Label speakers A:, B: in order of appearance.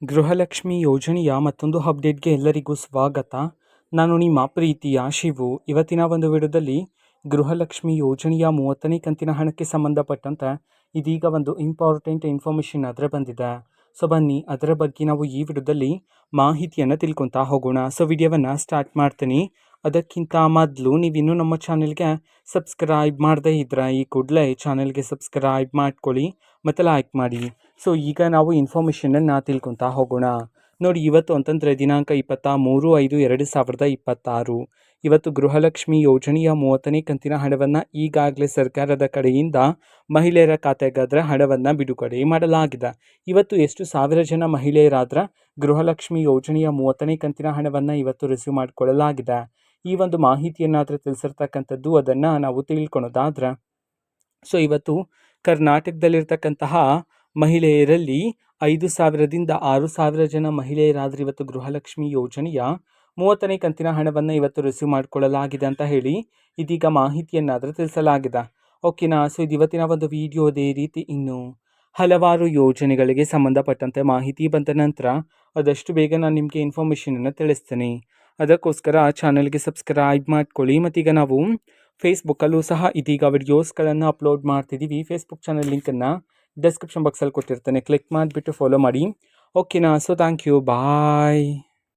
A: ಗೃಹಲಕ್ಷ್ಮಿ ಯೋಜನೆಯ ಮತ್ತೊಂದು ಅಪ್ಡೇಟ್ಗೆ ಎಲ್ಲರಿಗೂ ಸ್ವಾಗತ. ನಾನು ನಿಮ್ಮ ಪ್ರೀತಿಯ ಶಿವು. ಇವತ್ತಿನ ಒಂದು ವಿಡಿಯೋದಲ್ಲಿ ಗೃಹಲಕ್ಷ್ಮಿ ಯೋಜನೆಯ 30ನೇ ಕಂತಿನ ಹಣಕ್ಕೆ ಸಂಬಂಧಪಟ್ಟಂತೆ ಇದೀಗ ಒಂದು ಇಂಪಾರ್ಟೆಂಟ್ ಇನ್ಫಾರ್ಮೇಷನ್ ಅದರ ಬಂದಿದೆ. ಸೊ ಬನ್ನಿ ಅದರ ಬಗ್ಗೆ ನಾವು ಈ ವಿಡಿಯೋದಲ್ಲಿ ಮಾಹಿತಿಯನ್ನು ತಿಳ್ಕೊತಾ ಹೋಗೋಣ. ಸೊ ವಿಡಿಯೋವನ್ನು ಸ್ಟಾರ್ಟ್ ಮಾಡ್ತೀನಿ. ಅದಕ್ಕಿಂತ ಮೊದಲು ನೀವಿನ್ನೂ ನಮ್ಮ ಚಾನೆಲ್ಗೆ ಸಬ್ಸ್ಕ್ರೈಬ್ ಮಾಡದೇ ಇದ್ದರೆ ಈ ಕೂಡಲೇ ಚಾನೆಲ್ಗೆ ಸಬ್ಸ್ಕ್ರೈಬ್ ಮಾಡ್ಕೊಳ್ಳಿ ಮತ್ತು ಲೈಕ್ ಮಾಡಿ. ಸೊ ಈಗ ನಾವು ಇನ್ಫಾರ್ಮೇಷನನ್ನು ತಿಳ್ಕೊತಾ ಹೋಗೋಣ. ನೋಡಿ, ಇವತ್ತು ಅಂತಂದರೆ ದಿನಾಂಕ 23/5/2026. ಇವತ್ತು ಗೃಹಲಕ್ಷ್ಮಿ ಯೋಜನೆಯ 30ನೇ ಕಂತಿನ ಹಣವನ್ನು ಈಗಾಗಲೇ ಸರ್ಕಾರದ ಕಡೆಯಿಂದ ಮಹಿಳೆಯರ ಖಾತೆಗಾದರೆ ಹಣವನ್ನು ಬಿಡುಗಡೆ ಮಾಡಲಾಗಿದೆ. ಇವತ್ತು ಎಷ್ಟು ಸಾವಿರ ಜನ ಮಹಿಳೆಯರಾದರೆ ಗೃಹಲಕ್ಷ್ಮಿ ಯೋಜನೆಯ 30ನೇ ಕಂತಿನ ಹಣವನ್ನು ಇವತ್ತು ರಿಸೀವ್ ಮಾಡಿಕೊಳ್ಳಲಾಗಿದೆ. ಈ ಒಂದು ಮಾಹಿತಿಯನ್ನಾದರೆ ತಿಳಿಸಿರ್ತಕ್ಕಂಥದ್ದು, ಅದನ್ನು ನಾವು ತಿಳ್ಕೊಳೋದಾದ್ರೆ, ಸೊ ಇವತ್ತು ಕರ್ನಾಟಕದಲ್ಲಿರ್ತಕ್ಕಂತಹ ಮಹಿಳೆಯರಲ್ಲಿ 5,000ದಿಂದ 6,000 ಜನ ಮಹಿಳೆಯರಾದರೆ ಇವತ್ತು ಗೃಹಲಕ್ಷ್ಮಿ ಯೋಜನೆಯ 30ನೇ ಕಂತಿನ ಹಣವನ್ನು ಇವತ್ತು ರಿಸೀವ್ ಮಾಡಿಕೊಳ್ಳಲಾಗಿದೆ ಅಂತ ಹೇಳಿ ಇದೀಗ ಮಾಹಿತಿಯನ್ನಾದರೆ ತಿಳಿಸಲಾಗಿದೆ. ಓಕೆನಾ. ಸೊ ಇದು ಇವತ್ತಿನ ಒಂದು ವಿಡಿಯೋದೇ ರೀತಿ ಇನ್ನು ಹಲವಾರು ಯೋಜನೆಗಳಿಗೆ ಸಂಬಂಧಪಟ್ಟಂತೆ ಮಾಹಿತಿ ಬಂದ ನಂತರ ಆದಷ್ಟು ಬೇಗ ನಾನು ನಿಮಗೆ ಇನ್ಫಾರ್ಮೇಷನನ್ನು ತಿಳಿಸ್ತೀನಿ. ಅದಕ್ಕೋಸ್ಕರ ಚಾನಲ್ಗೆ ಸಬ್ಸ್ಕ್ರೈಬ್ ಮಾಡ್ಕೊಳ್ಳಿ. ಮತ್ತೀಗ ನಾವು ಫೇಸ್ಬುಕ್ಕಲ್ಲೂ ಸಹ ಇದೀಗ ವಿಡಿಯೋಸ್ಗಳನ್ನು ಅಪ್ಲೋಡ್ ಮಾಡ್ತಿದ್ದೀವಿ. ಫೇಸ್ಬುಕ್ ಚಾನಲ್ ಲಿಂಕನ್ನು ಡಿಸ್ಕ್ರಿಪ್ಷನ್ ಬಾಕ್ಸಲ್ಲಿ ಕೊಟ್ಟಿರ್ತೇನೆ, ಕ್ಲಿಕ್ ಮಾಡಿಬಿಟ್ಟು ಫಾಲೋ ಮಾಡಿ. ಓಕೆನಾ. So thank you, bye.